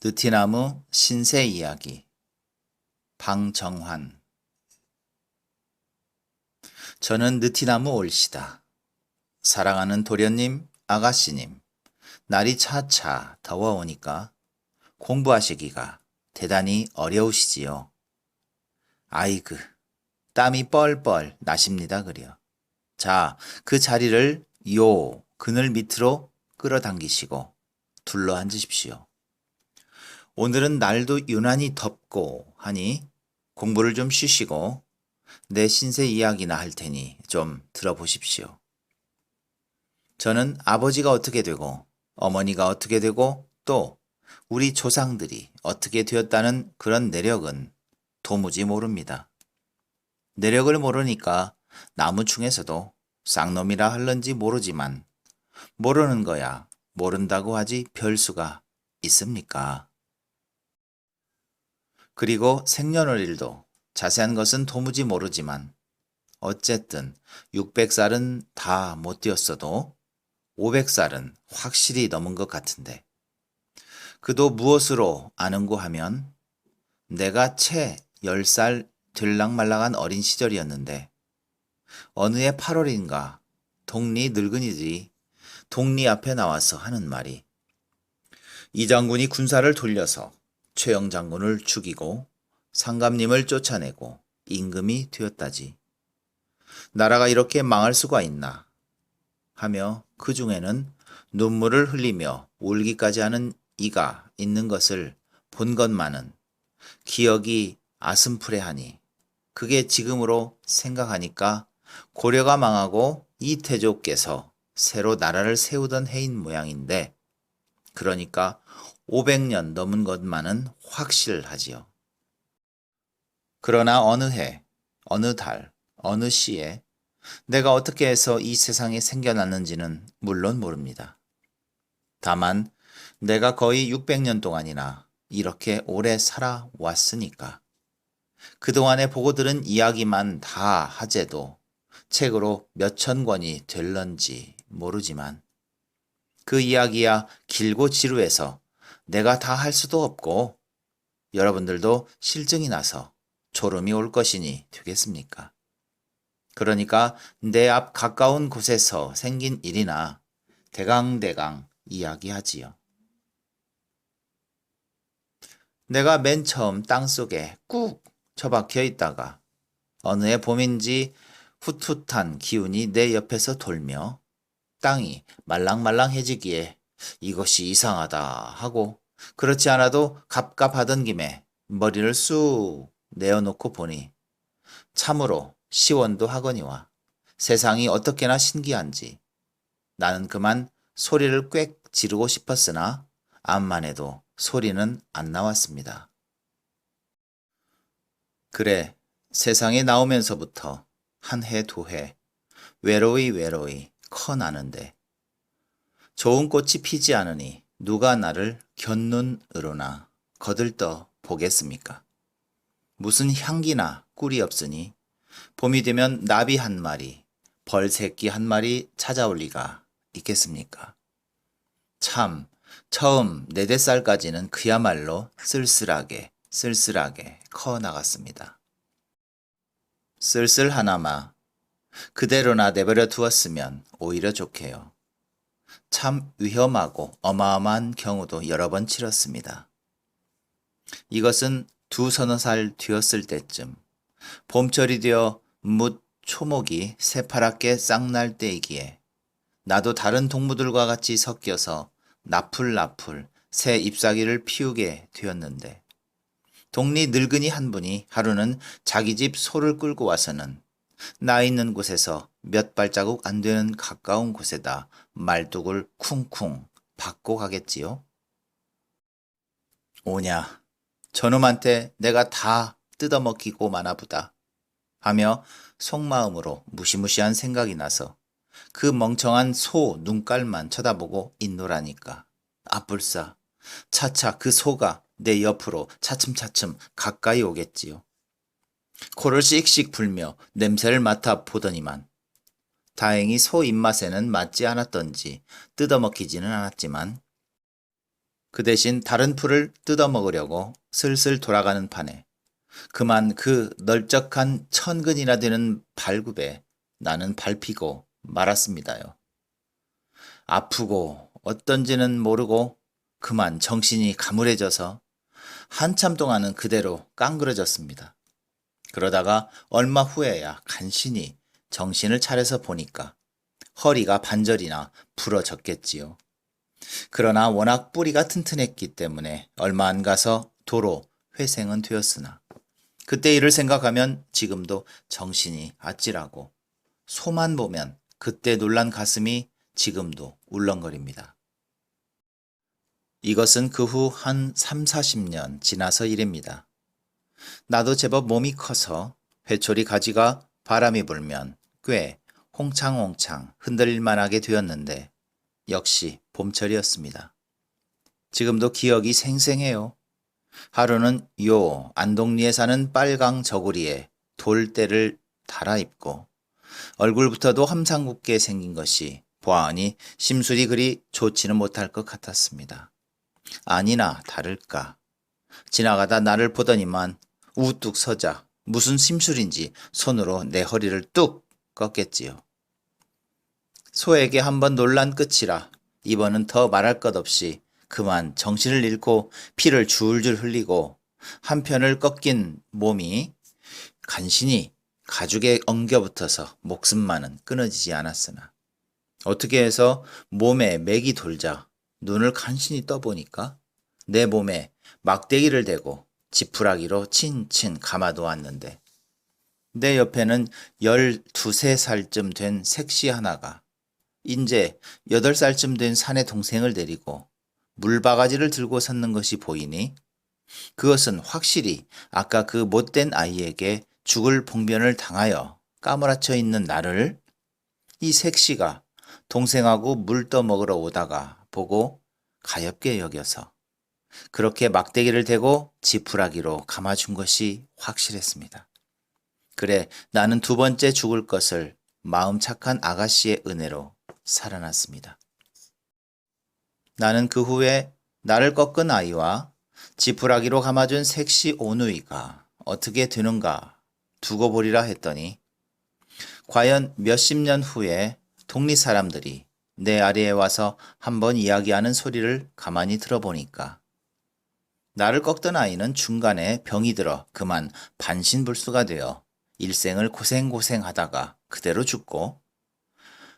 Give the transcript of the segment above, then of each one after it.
느티나무 신세 이야기 방정환. 저는 느티나무 올시다. 사랑하는 도련님, 아가씨님, 날이 차차 더워오니까 공부하시기가 대단히 어려우시지요. 아이그, 땀이 뻘뻘 나십니다 그려. 자, 그 자리를 요 그늘 밑으로 끌어당기시고 둘러앉으십시오. 오늘은 날도 유난히 덥고 하니 공부를 좀 쉬시고 내 신세 이야기나 할 테니 좀 들어보십시오. 저는 아버지가 어떻게 되고 어머니가 어떻게 되고 또 우리 조상들이 어떻게 되었다는 그런 내력은 도무지 모릅니다. 내력을 모르니까 나무충에서도 쌍놈이라 할런지 모르지만 모르는 거야 모른다고 하지 별수가 있습니까? 그리고 생년월일도 자세한 것은 도무지 모르지만 어쨌든 600살은 다 못 되었어도 500살은 확실히 넘은 것 같은데 그도 무엇으로 아는고 하면 내가 채 10살 들락말락한 어린 시절이었는데 어느 해 8월인가 동리 늙은이들이 동리 앞에 나와서 하는 말이 이 장군이 군사를 돌려서 최영 장군을 죽이고 상감님을 쫓아내고 임금이 되었다지. 나라가 이렇게 망할 수가 있나 하며 그 중에는 눈물을 흘리며 울기까지 하는 이가 있는 것을 본 것만은 기억이 아슴푸레하니 그게 지금으로 생각하니까 고려가 망하고 이태조께서 새로 나라를 세우던 해인 모양인데 그러니까 500년 넘은 것만은 확실하지요. 그러나 어느 해, 어느 달, 어느 시에 내가 어떻게 해서 이 세상에 생겨났는지는 물론 모릅니다. 다만 내가 거의 600년 동안이나 이렇게 오래 살아왔으니까 그동안에 보고 들은 이야기만 다 하재도 책으로 몇천 권이 될런지 모르지만 그 이야기야 길고 지루해서 내가 다 할 수도 없고 여러분들도 실증이 나서 졸음이 올 것이니 되겠습니까? 그러니까 내 앞 가까운 곳에서 생긴 일이나 대강대강 이야기하지요. 내가 맨 처음 땅속에 꾹 처박혀 있다가 어느 해 봄인지 훗훗한 기운이 내 옆에서 돌며 땅이 말랑말랑해지기에 이것이 이상하다 하고 그렇지 않아도 갑갑하던 김에 머리를 쑥 내어놓고 보니 참으로 시원도 하거니와 세상이 어떻게나 신기한지 나는 그만 소리를 꽥 지르고 싶었으나 암만 해도 소리는 안 나왔습니다. 그래, 세상에 나오면서부터 한 해 두 해 외로이 커 나는데 좋은 꽃이 피지 않으니 누가 나를 곁눈으로나 거들떠 보겠습니까? 무슨 향기나 꿀이 없으니 봄이 되면 나비 한 마리, 벌 새끼 한 마리 찾아올 리가 있겠습니까? 참, 처음 4~5살까지는 그야말로 쓸쓸하게 커 나갔습니다. 쓸쓸하나마 그대로나 내버려 두었으면 오히려 좋게요. 참 위험하고 어마어마한 경우도 여러 번 치렀습니다. 이것은 2~3살 뒤였을 때쯤 봄철이 되어 뭇 초목이 새파랗게 싹날 때이기에 나도 다른 동무들과 같이 섞여서 나풀나풀 새 잎사귀를 피우게 되었는데 동리 늙은이 한 분이 하루는 자기 집 소를 끌고 와서는 나 있는 곳에서 몇 발자국 안 되는 가까운 곳에다 말뚝을 쿵쿵 박고 가겠지요. 오냐, 저놈한테 내가 다 뜯어먹히고 마나보다 하며 속마음으로 무시무시한 생각이 나서 그 멍청한 소 눈깔만 쳐다보고 있노라니까. 아뿔싸, 차차 그 소가 내 옆으로 차츰차츰 가까이 오겠지요. 코를 씩씩 불며 냄새를 맡아 보더니만 다행히 소 입맛에는 맞지 않았던지 뜯어먹히지는 않았지만 그 대신 다른 풀을 뜯어먹으려고 슬슬 돌아가는 판에 그만 그 널쩍한 1000근이나 되는 발굽에 나는 밟히고 말았습니다요. 아프고 어떤지는 모르고 그만 정신이 가물해져서 한참 동안은 그대로 깡그러졌습니다. 그러다가 얼마 후에야 간신히 정신을 차려서 보니까 허리가 반절이나 부러졌겠지요. 그러나 워낙 뿌리가 튼튼했기 때문에 얼마 안 가서 도로 회생은 되었으나 그때 일을 생각하면 지금도 정신이 아찔하고 소만 보면 그때 놀란 가슴이 지금도 울렁거립니다. 이것은 그 후 한 3, 40년 지나서 일입니다. 나도 제법 몸이 커서 회초리 가지가 바람이 불면 꽤 홍창홍창 흔들릴 만하게 되었는데 역시 봄철이었습니다. 지금도 기억이 생생해요. 하루는 요 안동리에 사는 빨강 저고리에 돌대를 달아입고 얼굴부터도 험상궂게 생긴 것이 보아하니 심술이 그리 좋지는 못할 것 같았습니다. 아니나 다를까 지나가다 나를 보더니만 우뚝 서자 무슨 심술인지 손으로 내 허리를 뚝 꺾겠지요. 소에게 한번 놀란 끝이라 이번은 더 말할 것 없이 그만 정신을 잃고 피를 줄줄 흘리고 한편을 꺾인 몸이 간신히 가죽에 엉겨붙어서 목숨만은 끊어지지 않았으나 어떻게 해서 몸에 맥이 돌자 눈을 간신히 떠보니까 내 몸에 막대기를 대고 지푸라기로 친친 감아놓았는데 내 옆에는 12, 3살쯤 된 색시 하나가 인제 8살쯤 된 사내 동생을 데리고 물바가지를 들고 섰는 것이 보이니 그것은 확실히 아까 그 못된 아이에게 죽을 봉변을 당하여 까무라쳐 있는 나를 이 색시가 동생하고 물 떠먹으러 오다가 보고 가엾게 여겨서 그렇게 막대기를 대고 지푸라기로 감아준 것이 확실했습니다. 그래 나는 두 번째 죽을 것을 마음 착한 아가씨의 은혜로 살아났습니다. 나는 그 후에 나를 꺾은 아이와 지푸라기로 감아준 색시 오누이가 어떻게 되는가 두고 보리라 했더니 과연 몇십 년 후에 동리 사람들이 내 아래에 와서 한번 이야기하는 소리를 가만히 들어보니까 나를 꺾던 아이는 중간에 병이 들어 그만 반신불수가 되어 일생을 고생하다가 그대로 죽고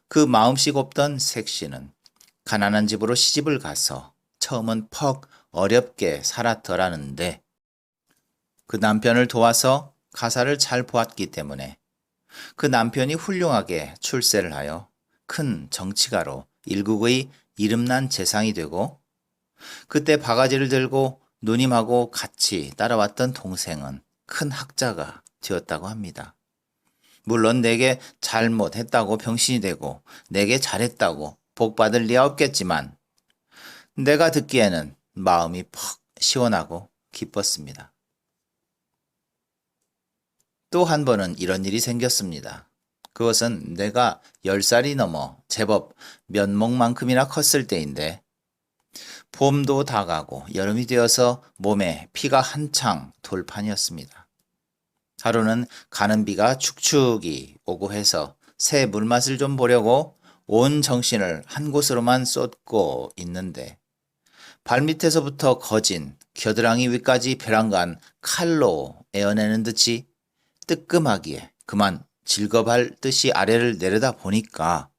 그 마음씨 곱던 색시는 가난한 집으로 시집을 가서 처음은 퍽 어렵게 살았더라는데 그 남편을 도와서 가사를 잘 보았기 때문에 그 남편이 훌륭하게 출세를 하여 큰 정치가로 일국의 이름난 재상이 되고 그때 바가지를 들고 누님하고 같이 따라왔던 동생은 큰 학자가 되었다고 합니다. 물론 내게 잘못했다고 병신이 되고 내게 잘했다고 복받을 리가 없겠지만 내가 듣기에는 마음이 퍽 시원하고 기뻤습니다. 또 한 번은 이런 일이 생겼습니다. 그것은 내가 10살이 넘어 제법 면목만큼이나 컸을 때인데 봄도 다가고 여름이 되어서 몸에 피가 한창 돌 판이었습니다. 하루는 가는 비가 축축이 오고 해서 새 물맛을 좀 보려고 온 정신을 한 곳으로만 쏟고 있는데 발밑에서부터 거진 겨드랑이 위까지 벼랑간 칼로 에어내는 듯이 뜨끔하기에 그만 질겁할 듯이 아래를 내려다 보니까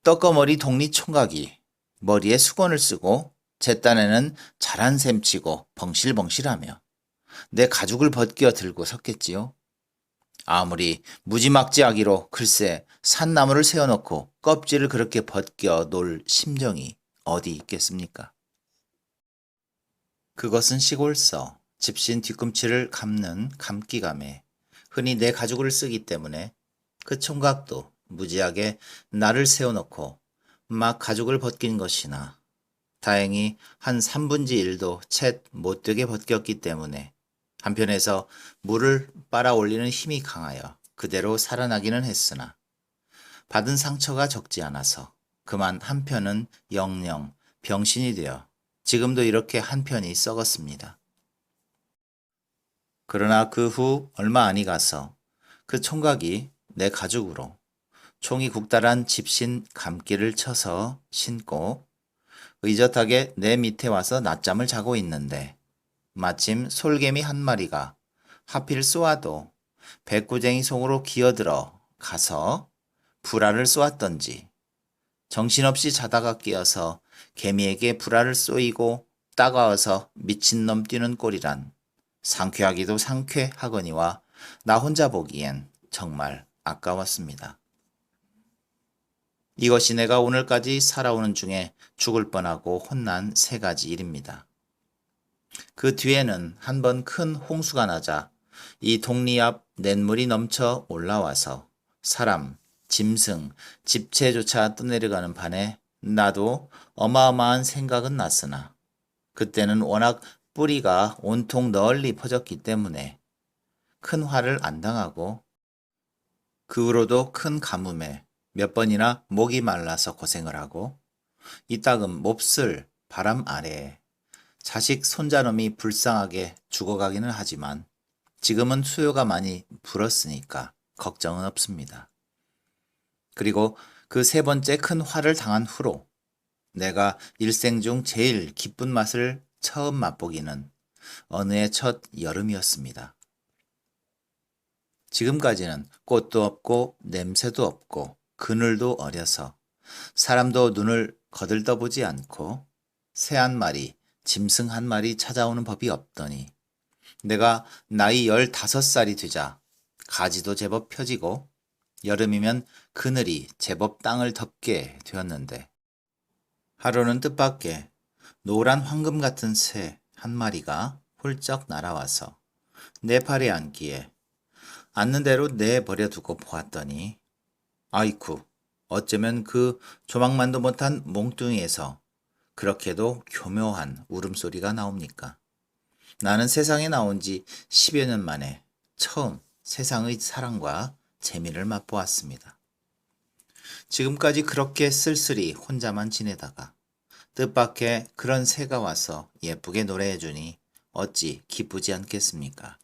떡거머리 동리 총각이 머리에 수건을 쓰고 제 딴에는 잘한 셈치고 벙실벙실하며 내 가죽을 벗겨 들고 섰겠지요. 아무리 무지막지하기로 글쎄 산나무를 세워놓고 껍질을 그렇게 벗겨 놓을 심정이 어디 있겠습니까? 그것은 시골서 집신 뒤꿈치를 감는 감기감에 흔히 내 가죽을 쓰기 때문에 그 총각도 무지하게 나를 세워놓고 막 가죽을 벗긴 것이나 다행히 한 3분지 1도 채 못되게 벗겼기 때문에 한편에서 물을 빨아 올리는 힘이 강하여 그대로 살아나기는 했으나 받은 상처가 적지 않아서 그만 한편은 영영 병신이 되어 지금도 이렇게 한편이 썩었습니다. 그러나 그 후 얼마 안이 가서 그 총각이 내 가죽으로 총이 국달한 집신 감기를 쳐서 신고 의젓하게 내 밑에 와서 낮잠을 자고 있는데 마침 솔개미 한 마리가 하필 쏘아도 백구쟁이 속으로 기어들어 가서 불알을 쏘았던지 정신없이 자다가 깨어서 개미에게 불알을 쏘이고 따가워서 미친놈 뛰는 꼴이란 상쾌하기도 상쾌하거니와 나 혼자 보기엔 정말 아까웠습니다. 이것이 내가 오늘까지 살아오는 중에 죽을 뻔하고 혼난 세 가지 일입니다. 그 뒤에는 한 번 큰 홍수가 나자 이 동리 앞 냇물이 넘쳐 올라와서 사람, 짐승, 집채조차 떠내려가는 판에 나도 어마어마한 생각은 났으나 그때는 워낙 뿌리가 온통 널리 퍼졌기 때문에 큰 화를 안 당하고 그 후로도 큰 가뭄에 몇 번이나 목이 말라서 고생을 하고 이따금 몹쓸 바람 아래에 자식 손자놈이 불쌍하게 죽어가기는 하지만 지금은 수요가 많이 불었으니까 걱정은 없습니다. 그리고 그 세 번째 큰 화를 당한 후로 내가 일생 중 제일 기쁜 맛을 처음 맛보기는 어느 해 첫 여름이었습니다. 지금까지는 꽃도 없고 냄새도 없고 그늘도 어려서 사람도 눈을 거들떠보지 않고 새 한 마리, 짐승 한 마리 찾아오는 법이 없더니 내가 나이 15살이 되자 가지도 제법 펴지고 여름이면 그늘이 제법 땅을 덮게 되었는데 하루는 뜻밖의 노란 황금 같은 새 한 마리가 훌쩍 날아와서 내 팔에 앉기에 앉는 대로 내버려 두고 보았더니 아이쿠 어쩌면 그 조망만도 못한 몽둥이에서 그렇게도 교묘한 울음소리가 나옵니까? 나는 세상에 나온 지 10여 년 만에 처음 세상의 사랑과 재미를 맛보았습니다. 지금까지 그렇게 쓸쓸히 혼자만 지내다가 뜻밖의 그런 새가 와서 예쁘게 노래해주니 어찌 기쁘지 않겠습니까?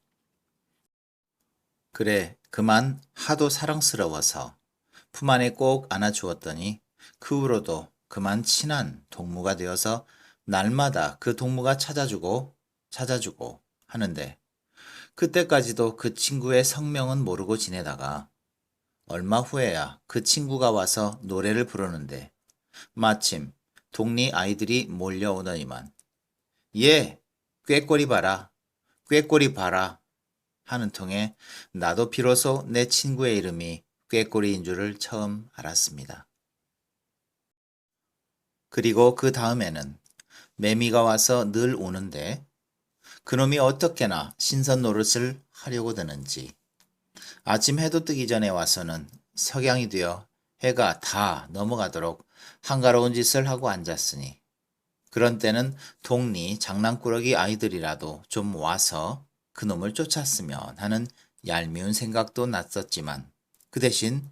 그래, 그만 하도 사랑스러워서 품 안에 꼭 안아주었더니 그 후로도 그만 친한 동무가 되어서 날마다 그 동무가 찾아주고 하는데 그때까지도 그 친구의 성명은 모르고 지내다가 얼마 후에야 그 친구가 와서 노래를 부르는데 마침 동리 아이들이 몰려오더니만 예, 꾀꼬리 봐라, 꾀꼬리 봐라 하는 통에 나도 비로소 내 친구의 이름이 꾀꼬리인 줄을 처음 알았습니다. 그리고 그 다음에는 매미가 와서 늘 오는데 그놈이 어떻게나 신선 노릇을 하려고 드는지 아침 해도 뜨기 전에 와서는 석양이 되어 해가 다 넘어가도록 한가로운 짓을 하고 앉았으니 그런 때는 동리 장난꾸러기 아이들이라도 좀 와서 그놈을 쫓았으면 하는 얄미운 생각도 났었지만 그 대신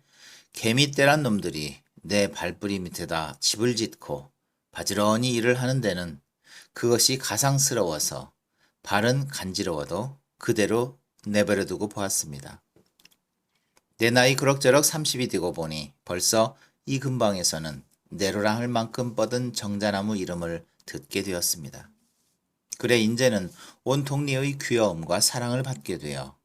개미떼란 놈들이 내 발뿌리 밑에다 집을 짓고 바지런히 일을 하는 데는 그것이 가상스러워서 발은 간지러워도 그대로 내버려두고 보았습니다. 내 나이 그럭저럭 30이 되고 보니 벌써 이 근방에서는 내로라 할 만큼 뻗은 정자나무 이름을 듣게 되었습니다. 그래 인제는 온 동리의 귀여움과 사랑을 받게 되어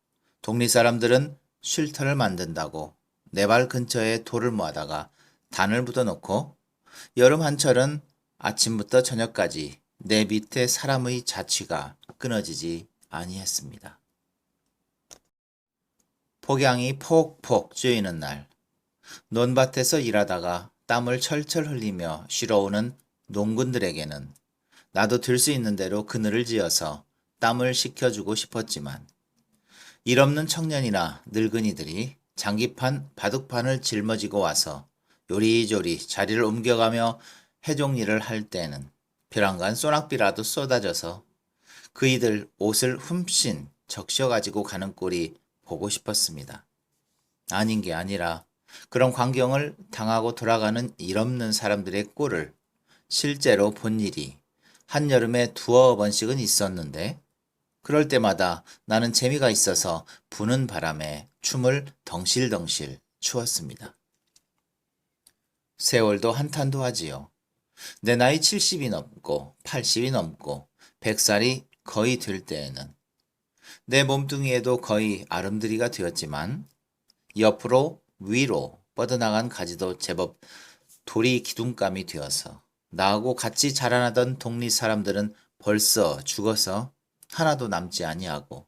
동리 사람들은 쉴터를 만든다고 내 발 근처에 돌을 모아다가 단을 묻어놓고 여름 한철은 아침부터 저녁까지 내 밑에 사람의 자취가 끊어지지 아니했습니다. 폭양이 폭폭 쬐이는 날 논밭에서 일하다가 땀을 철철 흘리며 쉬러 오는 농군들에게는 나도 들 수 있는 대로 그늘을 지어서 땀을 식혀주고 싶었지만 일 없는 청년이나 늙은이들이 장기판 바둑판을 짊어지고 와서 요리조리 자리를 옮겨가며 해종일을 할 때에는 벼랑간 소낙비라도 쏟아져서 그이들 옷을 훔씬 적셔가지고 가는 꼴이 보고 싶었습니다. 아닌 게 아니라 그런 광경을 당하고 돌아가는 일 없는 사람들의 꼴을 실제로 본 일이 한여름에 두어 번씩은 있었는데 그럴 때마다 나는 재미가 있어서 부는 바람에 춤을 덩실덩실 추었습니다. 세월도 한탄도 하지요. 내 나이 70이 넘고 80이 넘고 100살이 거의 될 때에는 내 몸뚱이에도 거의 아름드리가 되었지만 옆으로 위로 뻗어나간 가지도 제법 돌이 기둥감이 되어서 나하고 같이 자라나던 동리 사람들은 벌써 죽어서 하나도 남지 아니하고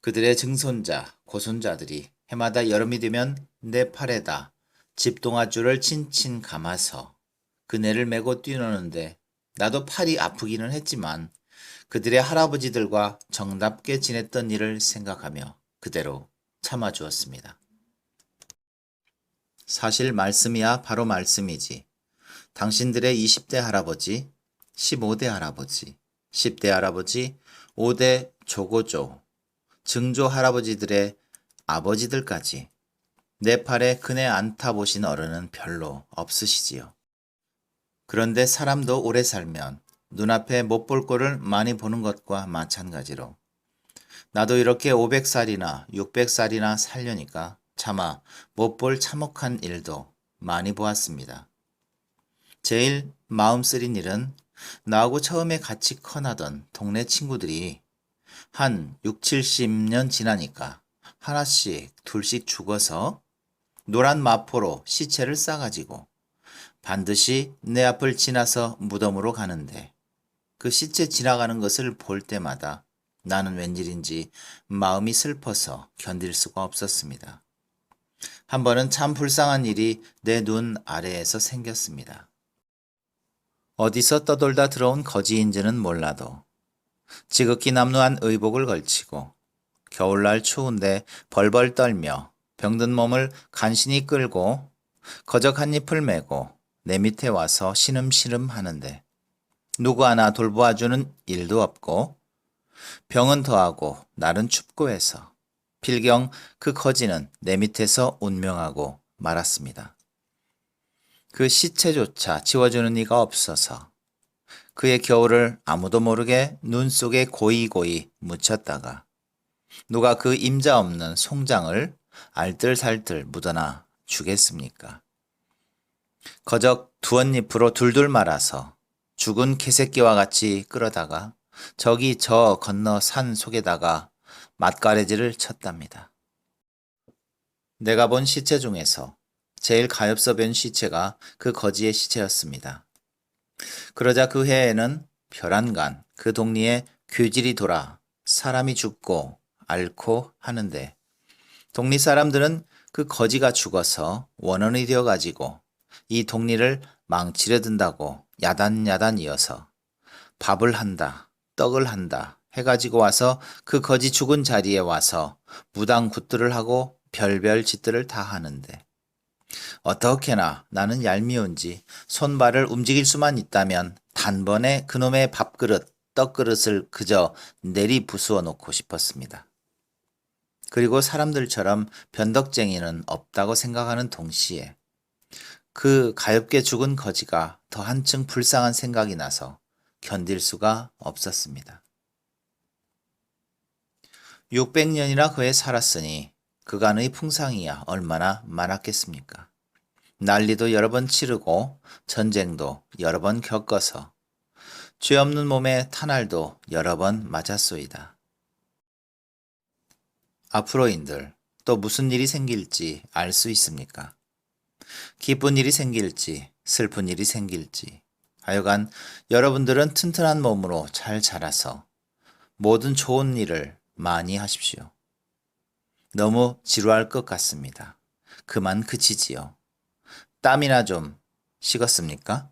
그들의 증손자, 고손자들이 해마다 여름이 되면 내 팔에다 집동아줄을 친친 감아서 그네를 메고 뛰노는데 나도 팔이 아프기는 했지만 그들의 할아버지들과 정답게 지냈던 일을 생각하며 그대로 참아주었습니다. 사실 말씀이야 바로 말씀이지. 당신들의 20대 할아버지, 15대 할아버지, 10대 할아버지, 5대 조고조, 증조 할아버지들의 아버지들까지 내 팔에 그네 안 타보신 어른은 별로 없으시지요. 그런데 사람도 오래 살면 눈앞에 못 볼 꼴을 많이 보는 것과 마찬가지로 나도 이렇게 500살이나 600살이나 살려니까 차마 못 볼 참혹한 일도 많이 보았습니다. 제일 마음 쓰린 일은 나하고 처음에 같이 커나던 동네 친구들이 한 6, 70년 지나니까 하나씩 둘씩 죽어서 노란 마포로 시체를 싸가지고 반드시 내 앞을 지나서 무덤으로 가는데 그 시체 지나가는 것을 볼 때마다 나는 웬일인지 마음이 슬퍼서 견딜 수가 없었습니다. 한 번은 참 불쌍한 일이 내 눈 아래에서 생겼습니다. 어디서 떠돌다 들어온 거지인지는 몰라도 지극히 남루한 의복을 걸치고 겨울날 추운데 벌벌 떨며 병든 몸을 간신히 끌고 거적 한 잎을 메고 내 밑에 와서 시름시름 하는데 누구 하나 돌보아주는 일도 없고 병은 더하고 날은 춥고 해서 필경 그 거지는 내 밑에서 운명하고 말았습니다. 그 시체조차 지워주는 이가 없어서 그의 겨울을 아무도 모르게 눈 속에 고이고이 묻혔다가 누가 그 임자 없는 송장을 알뜰살뜰 묻어나 주겠습니까? 거적 두언잎으로 둘둘 말아서 죽은 개새끼와 같이 끌어다가 저기 저 건너 산 속에다가 맛가래질을 쳤답니다. 내가 본 시체 중에서 제일 가엾어 뵌 시체가 그 거지의 시체였습니다. 그러자 그 해에는 별안간 그 동리에 괴질이 돌아 사람이 죽고 앓고 하는데 동리 사람들은 그 거지가 죽어서 원혼이 되어가지고 이 동리를 망치려 든다고 야단야단 이어서 밥을 한다, 떡을 한다 해가지고 와서 그 거지 죽은 자리에 와서 무당굿들을 하고 별별 짓들을 다 하는데 어떻게나 나는 얄미운지 손발을 움직일 수만 있다면 단번에 그놈의 밥그릇, 떡그릇을 그저 내리 부수어 놓고 싶었습니다. 그리고 사람들처럼 변덕쟁이는 없다고 생각하는 동시에 그 가엾게 죽은 거지가 더 한층 불쌍한 생각이 나서 견딜 수가 없었습니다. 600년이나 그에 살았으니 그간의 풍상이야 얼마나 많았겠습니까? 난리도 여러 번 치르고 전쟁도 여러 번 겪어서 죄 없는 몸에 탄알도 여러 번 맞았소이다. 앞으로인들 또 무슨 일이 생길지 알 수 있습니까? 기쁜 일이 생길지 슬픈 일이 생길지 하여간 여러분들은 튼튼한 몸으로 잘 자라서 모든 좋은 일을 많이 하십시오. 너무 지루할 것 같습니다. 그만 그치지요. 땀이나 좀 식었습니까?